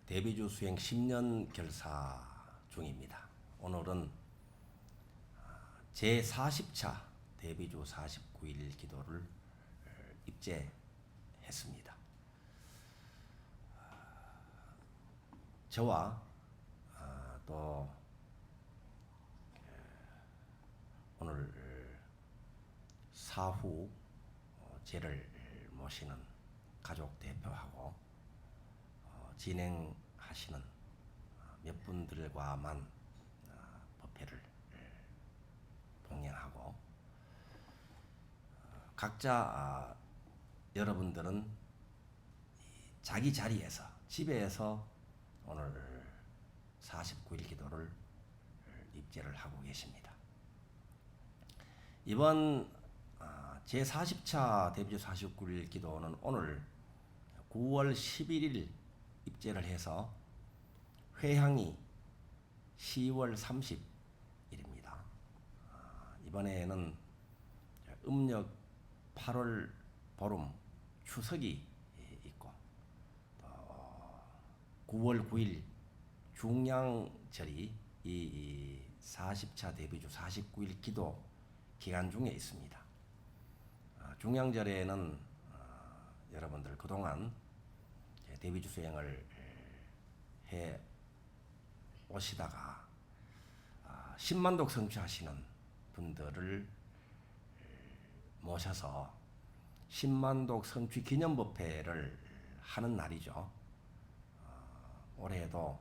데뷔주 수행 10년 결사 중입니다. 오늘은 제40차 데뷔주 49일 기도를 입제했습니다. 저와 또 오늘 사후 제를 모시는 가족 대표하고 진행하시는 몇 분들과만 법회를 봉행하고 각자 여러분들은 자기 자리에서 집에서 오늘 49일 기도를 입제를 하고 계십니다. 이번 제40차 데뷔주 49일 기도는 오늘 9월 11일 입제를 해서 회향이 10월 30일입니다. 이번에는 음력 8월 보름 추석이 있고 9월 9일 중량절이 이 40차 데뷔주 49일 기도 기간 중에 있습니다. 중량절에는 여러분들 그동안 데뷔주 수행을 해 오시다가 10만독 성취하시는 분들을 모셔서 10만독 성취 기념 법회를 하는 날이죠. 올해도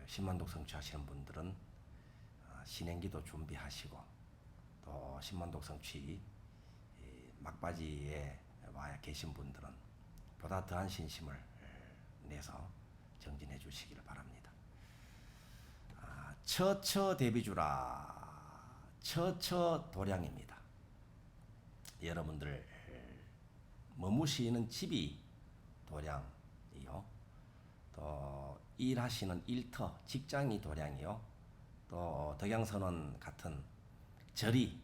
10만독 성취하시는 분들은 신행기도 준비하시고 또 10만독 성취 막바지에 와 계신 분들은 보다 더한 신심을 내서 정진해 주시기를 바랍니다. 처처 데뷔주라 처처 도량입니다. 여러분들 머무시는 집이 도량이요. 또 일하시는 일터 직장이 도량이요. 또 덕양선원 같은 절이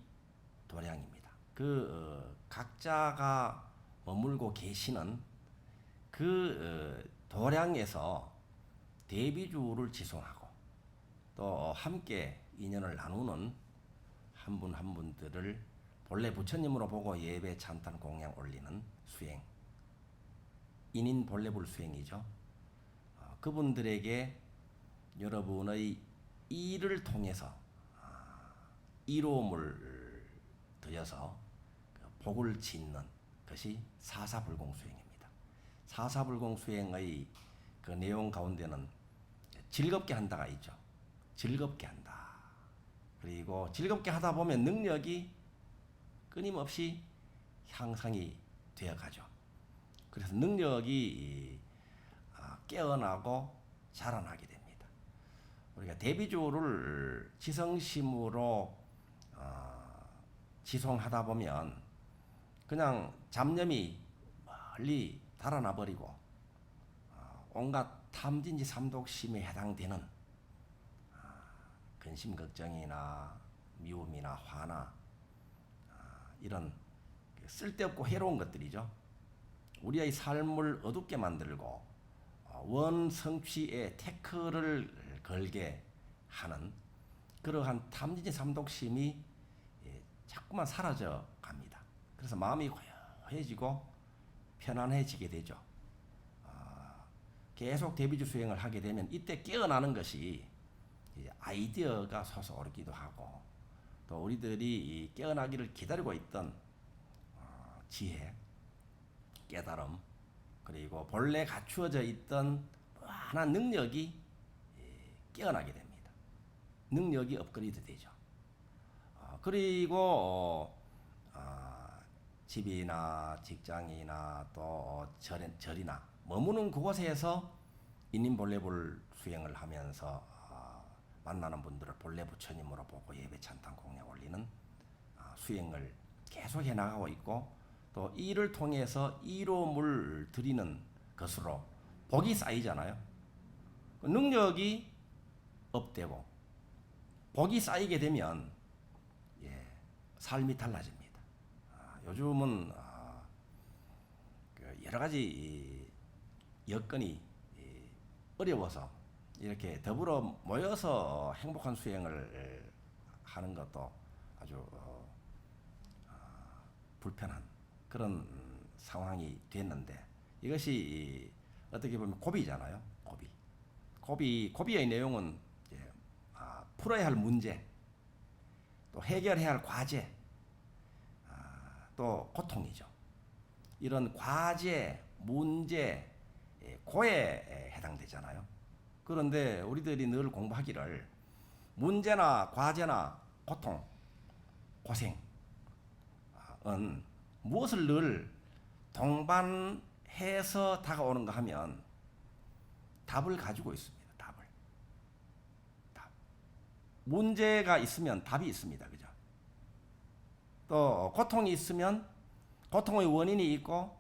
도량입니다. 그 각자가 머물고 계시는 그 도량에서 데뷔주를 지송하고 또 함께 인연을 나누는 한 분 한 분들을 본래 부처님으로 보고 예배 찬탄 공양 올리는 수행 인인 본래불 수행이죠. 그분들에게 여러분의 일을 통해서 이로움을 드려서 복을 짓는 것이 사사불공수행입니다. 사사불공수행의 그 내용 가운데는 즐겁게 한다가 있죠. 즐겁게 한다. 그리고 즐겁게 하다 보면 능력이 끊임없이 향상이 되어가죠. 그래서 능력이 깨어나고 자라나게 됩니다. 우리가 데뷔주를 지성심으로 지송하다 보면 그냥 잡념이 멀리 달아나 버리고 온갖 탐진지 삼독심에 해당되는 근심 걱정이나 미움이나 화나 이런 쓸데없고 해로운 것들이죠. 우리의 삶을 어둡게 만들고 원 성취에 태클을 걸게 하는 그러한 탐진지 삼독심이 자꾸만 사라져 갑니다. 그래서 마음이 고요해지고 편안해지게 되죠. 계속 데뷔주 수행을 하게 되면 이때 깨어나는 것이 아이디어가 솟아오르기도 하고 또 우리들이 깨어나기를 기다리고 있던 지혜, 깨달음 그리고 본래 갖추어져 있던 무한한 능력이 깨어나게 됩니다. 능력이 업그레이드 되죠. 그리고 집이나 직장이나 또 절이나 머무는 그곳에서 인인본래불 수행을 하면서 만나는 분들을 본래 부처님으로 보고 예배 찬탄 공양 올리는 수행을 계속해 나가고 있고 또 이를 통해서 이로움을 드리는 것으로 복이 쌓이잖아요. 능력이 업되고 복이 쌓이게 되면 삶이 달라집니다. 요즘은 여러 가지 여건이 어려워서 이렇게 더불어 모여서 행복한 수행을 하는 것도 아주 불편한 그런 상황이 됐는데, 이것이 어떻게 보면 고비잖아요. 고비의 내용은 풀어야 할 문제, 또 해결해야 할 과제, 또 고통이죠. 이런 과제, 문제, 고에 해당되잖아요. 그런데 우리들이 늘 공부하기를 문제나 과제나 고통, 고생은 무엇을 늘 동반해서 다가오는가 하면 답을 가지고 있습니다. 답. 문제가 있으면 답이 있습니다. 그죠? 또 고통이 있으면 고통의 원인이 있고,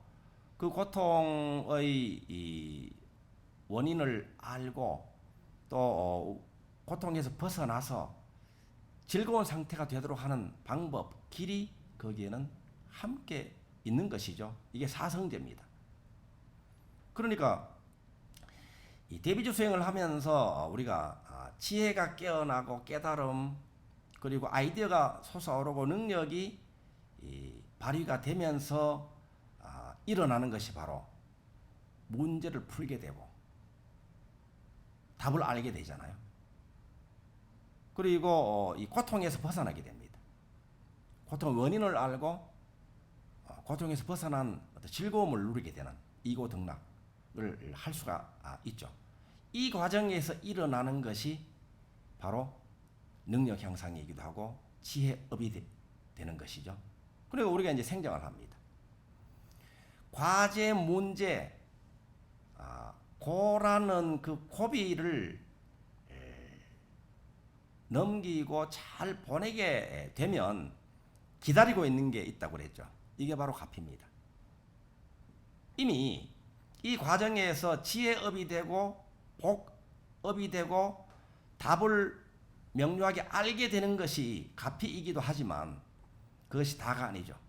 그 고통의 이 원인을 알고 또 고통에서 벗어나서 즐거운 상태가 되도록 하는 방법, 길이 거기에는 함께 있는 것이죠. 이게 사성제입니다. 그러니까 이 대비주 수행을 하면서 우리가 지혜가 깨어나고 깨달음, 그리고 아이디어가 솟아오르고 능력이 발휘가 되면서 일어나는 것이 바로 문제를 풀게 되고 답을 알게 되잖아요. 그리고 이 고통에서 벗어나게 됩니다. 고통의 원인을 알고 고통에서 벗어난 어떤 즐거움을 누리게 되는 이고등락을 할 수가 있죠. 이 과정에서 일어나는 것이 바로 능력 향상이기도 하고 지혜업이 되는 것이죠. 그리고 우리가 이제 생정을 합니다. 과제, 문제, 고라는 그 고비를 넘기고 잘 보내게 되면 기다리고 있는 게 있다고 그랬죠. 이게 바로 가피입니다. 이미 이 과정에서 지혜업이 되고 복업이 되고 답을 명료하게 알게 되는 것이 가피이기도 하지만 그것이 다가 아니죠.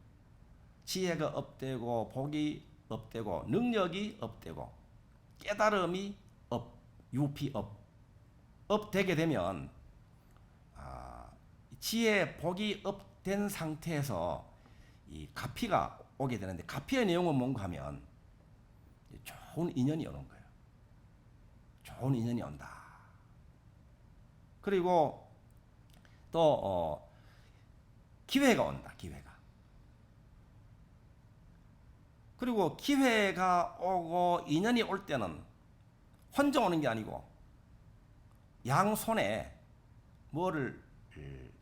지혜가 업되고 복이 업되고 능력이 업되고 깨달음이 업되게 되면 지혜 복이 업된 상태에서 이 가피가 오게 되는데, 가피의 내용은 뭔가 하면 좋은 인연이 오는 거예요. 좋은 인연이 온다. 그리고 또 기회가 온다. 그리고 기회가 오고 인연이 올 때는 혼자 오는 게 아니고 양손에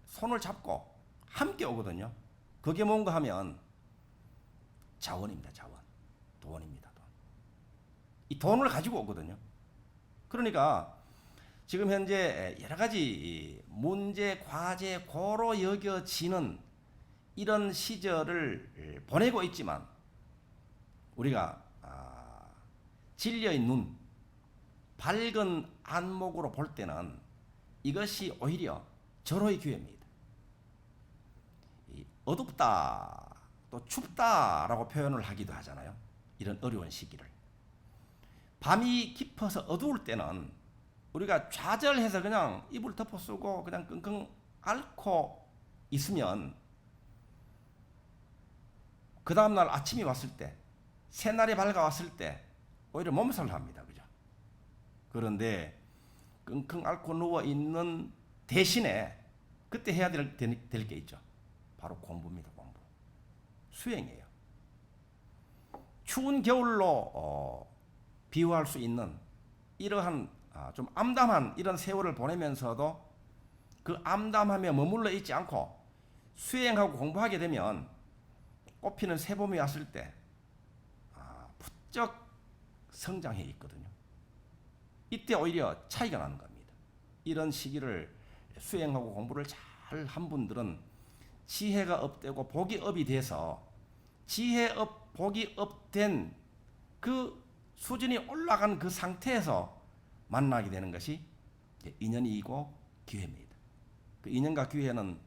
손을 잡고 함께 오거든요. 그게 뭔가 하면 자원입니다. 돈입니다. 이 돈을 가지고 오거든요. 그러니까 지금 현재 여러 가지 문제, 과제, 고로 여겨지는 이런 시절을 보내고 있지만, 우리가 진리의 눈, 밝은 안목으로 볼 때는 이것이 오히려 절호의 기회입니다. 어둡다, 또 춥다라고 표현을 하기도 하잖아요. 이런 어려운 시기를. 밤이 깊어서 어두울 때는 우리가 좌절해서 그냥 이불 덮어 쓰고 그냥 끙끙 앓고 있으면 그 다음날 아침이 왔을 때, 새날이 밝아왔을 때 오히려 몸살을 합니다. 그죠? 그런데 끙끙 앓고 누워있는 대신에 그때 해야 될 게 있죠. 바로 공부입니다. 공부. 수행이에요. 추운 겨울로 비유할 수 있는 이러한 좀 암담한 이런 세월을 보내면서도 그 암담함에 머물러 있지 않고 수행하고 공부하게 되면 꽃피는 새봄이 왔을 때 부쩍 성장해 있거든요. 이때 오히려 차이가 나는 겁니다. 이런 시기를 수행하고 공부를 잘 한 분들은 지혜가 업되고 복이 업이 돼서 지혜업, 복이 업된 그 수준이 올라간 그 상태에서 만나게 되는 것이 인연이고 기회입니다. 그 인연과 기회는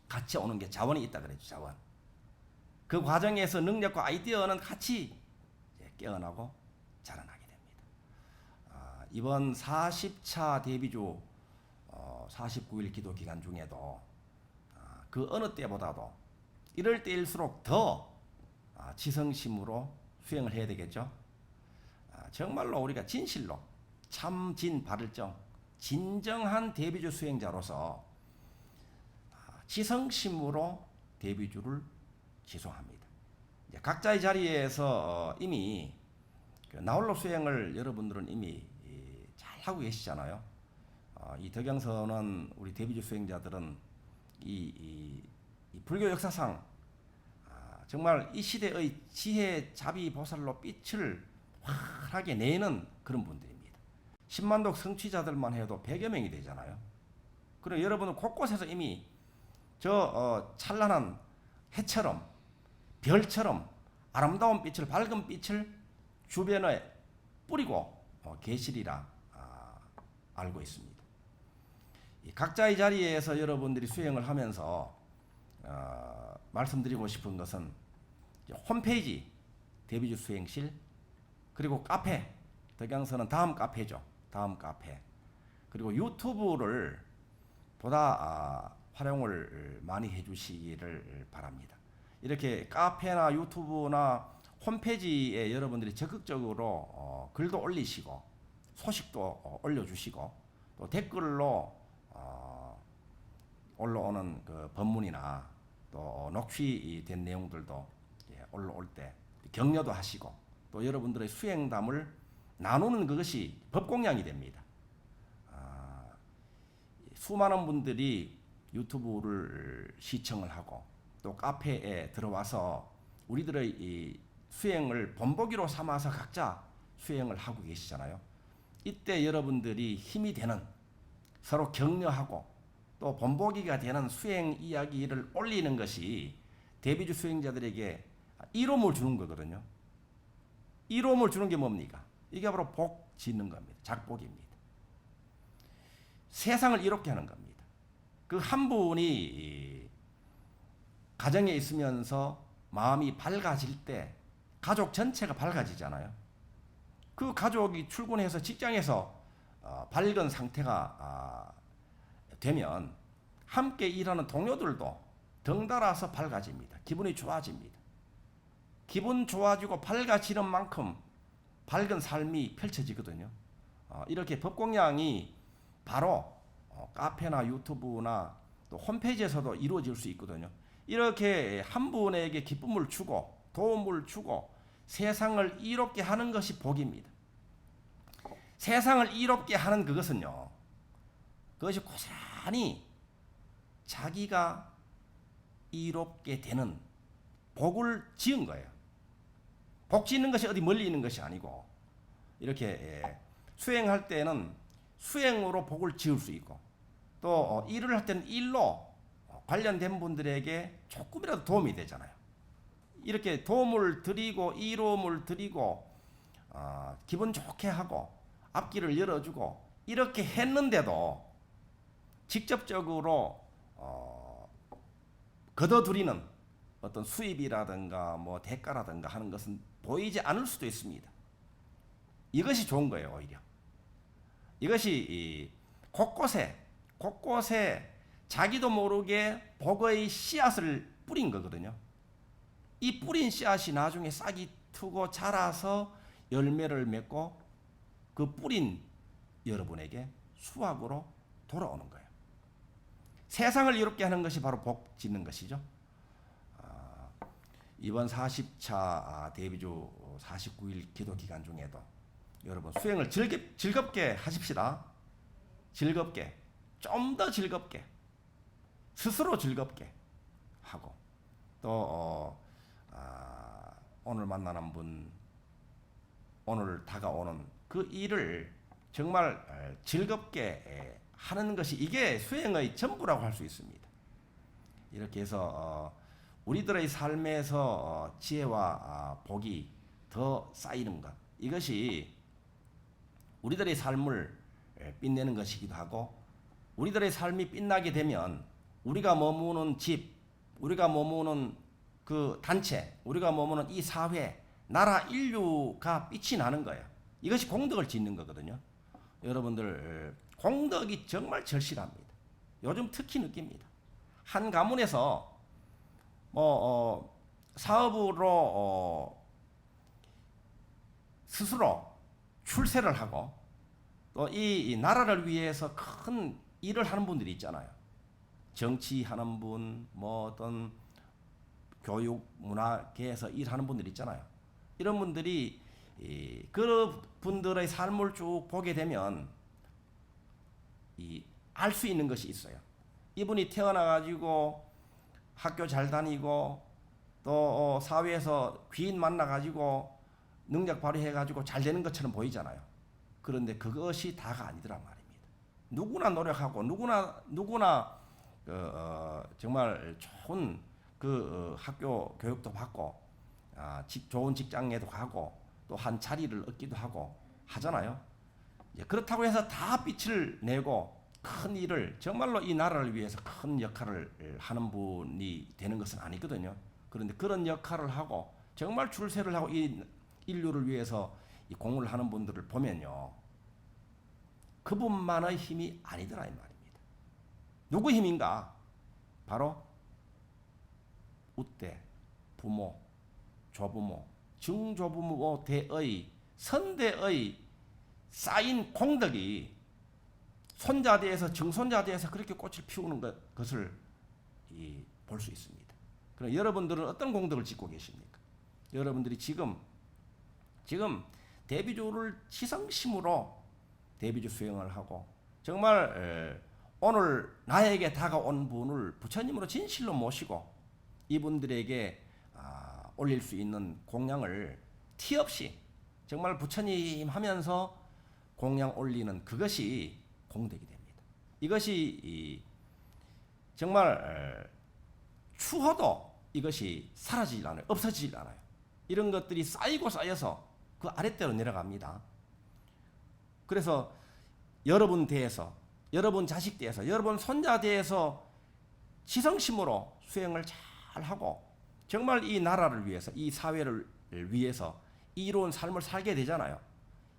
같이 오는 게 자원이 있다 그랬죠. 자원. 그 과정에서 능력과 아이디어는 같이 깨어나고 자라나게 됩니다. 이번 40차 데뷔주 49일 기도 기간 중에도 그 어느 때보다도 이럴 때일수록 더 지성심으로 수행을 해야 되겠죠. 정말로 우리가 진실로 참진 발을정 진정한 데뷔주 수행자로서 지성심으로 데뷔주를 지송합니다. 이제 각자의 자리에서 이미 그 나홀로 수행을 여러분들은 이미 잘 하고 계시잖아요. 이 덕양선은 우리 데뷔주 수행자들은 이 불교 역사상 정말 이 시대의 지혜 자비 보살로 빛을 환하게 내는 그런 분들입니다. 10만독 성취자들만 해도 100여 명이 되잖아요. 그리고 여러분은 곳곳에서 이미 저 찬란한 해처럼 별처럼 아름다운 빛을 밝은 빛을 주변에 뿌리고 계시리라 알고 있습니다. 각자의 자리에서 여러분들이 수행을 하면서 말씀드리고 싶은 것은 홈페이지 데뷔주 수행실 그리고 카페 덕양선은 다음 카페죠. 다음 카페 그리고 유튜브를 보다 활용을 많이 해주시기를 바랍니다. 이렇게 카페나 유튜브나 홈페이지에 여러분들이 적극적으로 글도 올리시고 소식도 올려주시고 또 댓글로 올라오는 그 법문이나 또 녹취된 내용들도 올라올 때 격려도 하시고 또 여러분들의 수행담을 나누는 그것이 법공양이 됩니다. 수많은 분들이 유튜브를 시청을 하고 또 카페에 들어와서 우리들의 이 수행을 본보기로 삼아서 각자 수행을 하고 계시잖아요. 이때 여러분들이 힘이 되는 서로 격려하고 또 본보기가 되는 수행 이야기를 올리는 것이 데뷔주 수행자들에게 이로움을 주는 거거든요. 이로움을 주는 게 뭡니까? 이게 바로 복 짓는 겁니다. 작복입니다. 세상을 이롭게 하는 겁니다. 그 한 분이 가정에 있으면서 마음이 밝아질 때 가족 전체가 밝아지잖아요. 그 가족이 출근해서 직장에서 밝은 상태가 되면 함께 일하는 동료들도 덩달아서 밝아집니다. 기분이 좋아집니다. 기분 좋아지고 밝아지는 만큼 밝은 삶이 펼쳐지거든요. 이렇게 법공양이 바로 카페나 유튜브나 또 홈페이지에서도 이루어질 수 있거든요. 이렇게 한 분에게 기쁨을 주고 도움을 주고 세상을 이롭게 하는 것이 복입니다. 세상을 이롭게 하는 그것은요. 그것이 고스란히 자기가 이롭게 되는 복을 지은 거예요. 복 짓는 것이 어디 멀리 있는 것이 아니고 이렇게 수행할 때는 수행으로 복을 지을 수 있고 또 일을 할 때는 일로 관련된 분들에게 조금이라도 도움이 되잖아요. 이렇게 도움을 드리고 이로움을 드리고 기분 좋게 하고 앞길을 열어주고 이렇게 했는데도 직접적으로 거둬들이는 어떤 수입이라든가 뭐 대가라든가 하는 것은 보이지 않을 수도 있습니다. 이것이 좋은 거예요. 오히려 이것이 곳곳에 자기도 모르게 복의 씨앗을 뿌린 거거든요. 이 뿌린 씨앗이 나중에 싹이 트고 자라서 열매를 맺고 그 뿌린 여러분에게 수확으로 돌아오는 거예요. 세상을 이롭게 하는 것이 바로 복 짓는 것이죠. 이번 40차 데뷔주 49일 기도 기간 중에도 여러분 수행을 즐겁게 하십시다. 즐겁게, 좀 더 즐겁게, 스스로 즐겁게 하고 또 오늘 만나는 분, 오늘 다가오는 그 일을 정말 즐겁게 하는 것이 이게 수행의 전부라고 할 수 있습니다. 이렇게 해서 우리들의 삶에서 지혜와 복이 더 쌓이는 것, 이것이 우리들의 삶을 빛내는 것이기도 하고 우리들의 삶이 빛나게 되면 우리가 머무는 집, 우리가 머무는 그 단체, 우리가 머무는 이 사회, 나라, 인류가 빛이 나는 거예요. 이것이 공덕을 짓는 거거든요. 여러분들 공덕이 정말 절실합니다. 요즘 특히 느낍니다. 한 가문에서 사업으로 스스로 출세를 하고 또 이 나라를 위해서 큰 일을 하는 분들이 있잖아요. 정치하는 분, 어떤 교육, 문화계에서 일하는 분들 있잖아요. 이런 분들이 그 분들의 삶을 쭉 보게 되면 알 수 있는 것이 있어요. 이분이 태어나가지고 학교 잘 다니고 또 사회에서 귀인 만나가지고 능력 발휘해가지고 잘 되는 것처럼 보이잖아요. 그런데 그것이 다가 아니더란 말입니다. 누구나 노력하고 누구나 정말 좋은 학교 교육도 받고 좋은 직장에도 가고 또 한 자리를 얻기도 하고 하잖아요. 그렇다고 해서 다 빛을 내고 큰 일을 정말로 이 나라를 위해서 큰 역할을 하는 분이 되는 것은 아니거든요. 그런데 그런 역할을 하고 정말 출세를 하고 이 인류를 위해서 이 공을 하는 분들을 보면요, 그분만의 힘이 아니더라 이 말입니다. 누구 힘인가? 바로 우대, 부모, 조부모, 증조부모 대의 선대의 쌓인 공덕이 손자대에서 증손자대에서 그렇게 꽃을 피우는 것을 볼 수 있습니다. 그럼 여러분들은 어떤 공덕을 짓고 계십니까? 여러분들이 지금 대비주를 지성심으로 대비주 수행을 하고 정말 오늘 나에게 다가온 분을 부처님으로 진실로 모시고 이분들에게 올릴 수 있는 공양을 티 없이 정말 부처님 하면서 공양 올리는 그것이 공덕이 됩니다. 이것이 정말 추호도 이것이 사라지질 않아요. 없어지질 않아요. 이런 것들이 쌓이고 쌓여서 그 아랫대로 내려갑니다. 그래서 여러분 대해서, 여러분 자식 대해서, 여러분 손자 대해서 지성심으로 수행을 잘 하고 정말 이 나라를 위해서, 이 사회를 위해서 이로운 삶을 살게 되잖아요.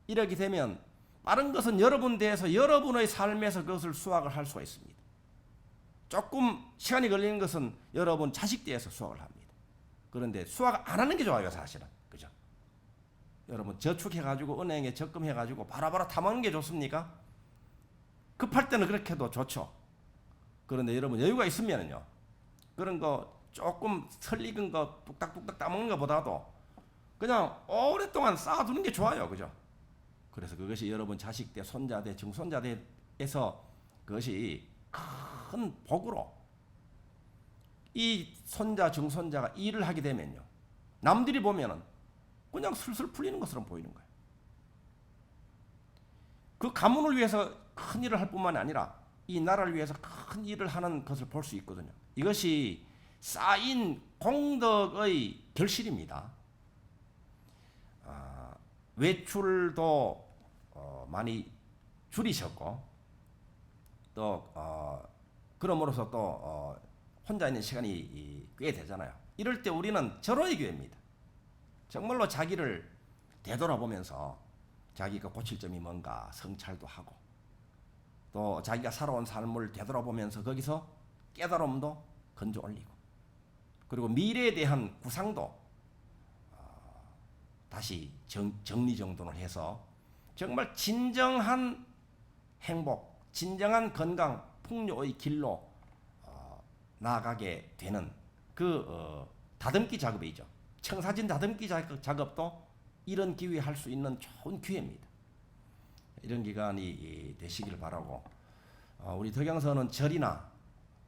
이렇게 되면 빠른 것은 여러분 대해서 여러분의 삶에서 그것을 수확을 할 수가 있습니다. 조금 시간이 걸리는 것은 여러분 자식 대해서 수확을 합니다. 그런데 수확 안 하는 게 좋아요, 사실은. 그죠? 여러분 저축해가지고 은행에 적금해가지고 바로바로 타먹는 게 좋습니까? 급할 때는 그렇게 해도 좋죠. 그런데 여러분 여유가 있으면요, 그런 거 조금 설익은 거 뚝딱뚝딱 따먹는 것보다도 그냥 오랫동안 쌓아두는 게 좋아요. 그죠? 그래서 그것이 여러분 자식 대, 손자 대, 증손자 대에서 그것이 큰 복으로 이 손자, 증손자가 일을 하게 되면요, 남들이 보면은 그냥 슬슬 풀리는 것처럼 보이는 거예요. 그 가문을 위해서 큰 일을 할 뿐만 아니라 이 나라를 위해서 큰 일을 하는 것을 볼 수 있거든요. 이것이 쌓인 공덕의 결실입니다. 외출도 많이 줄이셨고 또 그럼으로써 또 혼자 있는 시간이 꽤 되잖아요. 이럴 때 우리는 절호의 기회입니다. 정말로 자기를 되돌아보면서 자기가 고칠 점이 뭔가 성찰도 하고 또 자기가 살아온 삶을 되돌아보면서 거기서 깨달음도 건져 올리고 그리고 미래에 대한 구상도 다시 정리정돈을 해서 정말 진정한 행복, 진정한 건강, 풍요의 길로 나아가게 되는 그 다듬기 작업이죠. 청사진 다듬기 작업도 이런 기회에 할 수 있는 좋은 기회입니다. 이런 기간이 되시길 바라고 우리 덕양서는 절이나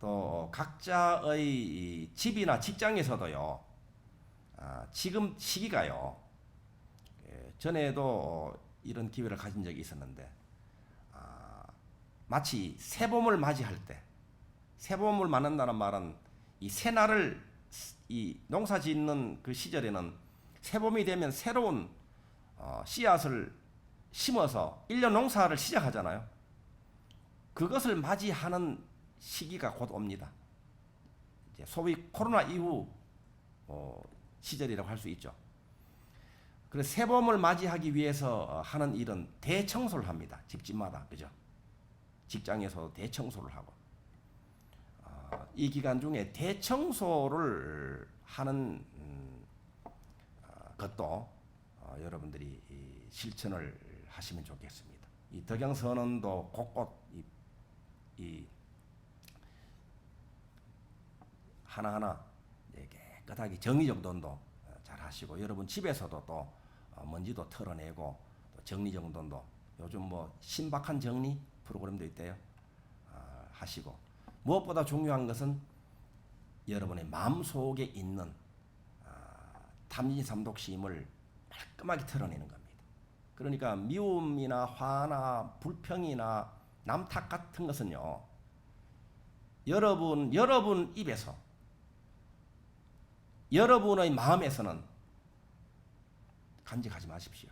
또 각자의 집이나 직장에서도요, 지금 시기가요, 전에도 이런 기회를 가진 적이 있었는데 마치 새봄을 맞이할 때, 새봄을 맞는다는 말은 이 새날을 이 농사 짓는 그 시절에는 새봄이 되면 새로운 씨앗을 심어서 1년 농사를 시작하잖아요. 그것을 맞이하는 시기가 곧 옵니다. 이제 소위 코로나 이후 시절이라고 할 수 있죠. 그래서 새봄을 맞이하기 위해서 하는 일은 대청소를 합니다. 집집마다, 그죠? 직장에서 대청소를 하고 이 기간 중에 대청소를 하는 것도 여러분들이 실천을 하시면 좋겠습니다. 이 덕양선언도 곳곳 이 하나하나 깨끗하게 정리정돈도 잘 하시고, 여러분 집에서도 또 먼지도 털어내고 또 정리정돈도 요즘 뭐 신박한 정리 프로그램도 있대요. 하시고, 무엇보다 중요한 것은 여러분의 마음속에 있는 탐진삼독심을 깔끔하게 털어내는 겁니다. 그러니까 미움이나 화나 불평이나 남탓 같은 것은요, 여러분 입에서, 여러분의 마음에서는 간직하지 마십시오.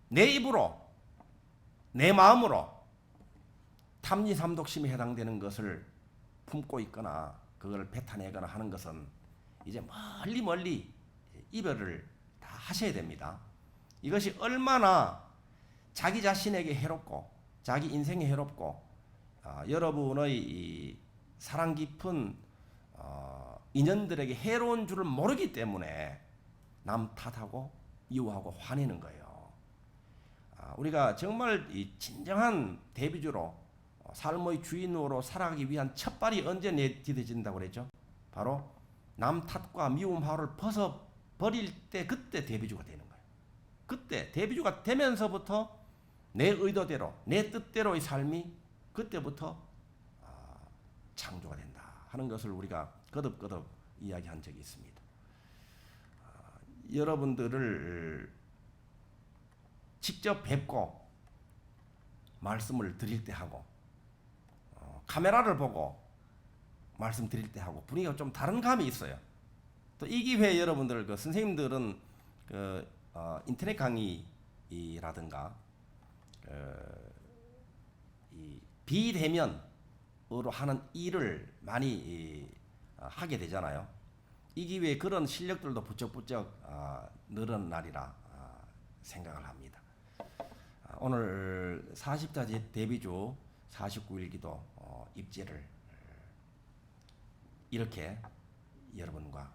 내 입으로, 내 마음으로 탐진삼독심에 해당되는 것을 품고 있거나 그걸 뱉어내거나 하는 것은 이제 멀리 이별을 다 하셔야 됩니다. 이것이 얼마나 자기 자신에게 해롭고 자기 인생에 해롭고 여러분의 이 사랑 깊은 인연들에게 해로운 줄을 모르기 때문에 남 탓하고 미워하고 화내는 거예요. 우리가 정말 이 진정한 대비주로 삶의 주인으로 살아가기 위한 첫발이 언제 내디뎌진다고 그랬죠? 바로 남 탓과 미움 화를 벗어버릴 때, 그때 대비주가 되는 거예요. 그때 대비주가 되면서부터 내 의도대로, 내 뜻대로의 삶이 그때부터 창조가 된다 하는 것을 우리가 거듭거듭 이야기한 적이 있습니다. 여러분들을 직접 뵙고 말씀을 드릴 때 하고 카메라를 보고 말씀드릴 때 하고 분위기가 좀 다른 감이 있어요. 또 이 기회에 여러분들, 그 선생님들은 인터넷 강의라든가 이 비대면으로 하는 일을 많이 하게 되잖아요. 이 기회에 그런 실력들도 부쩍부쩍 늘은 날이라 생각을 합니다. 오늘 40자 대비주 49일 기도 입제를 이렇게 여러분과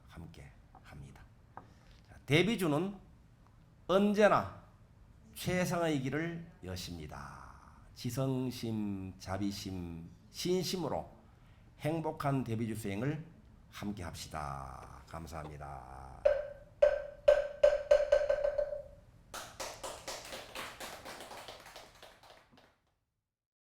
함께 합니다. 대비주는 언제나 최상의 길을 여십니다. 지성심, 자비심, 신심으로 행복한 대비주 수행을 함께 합시다. 감사합니다.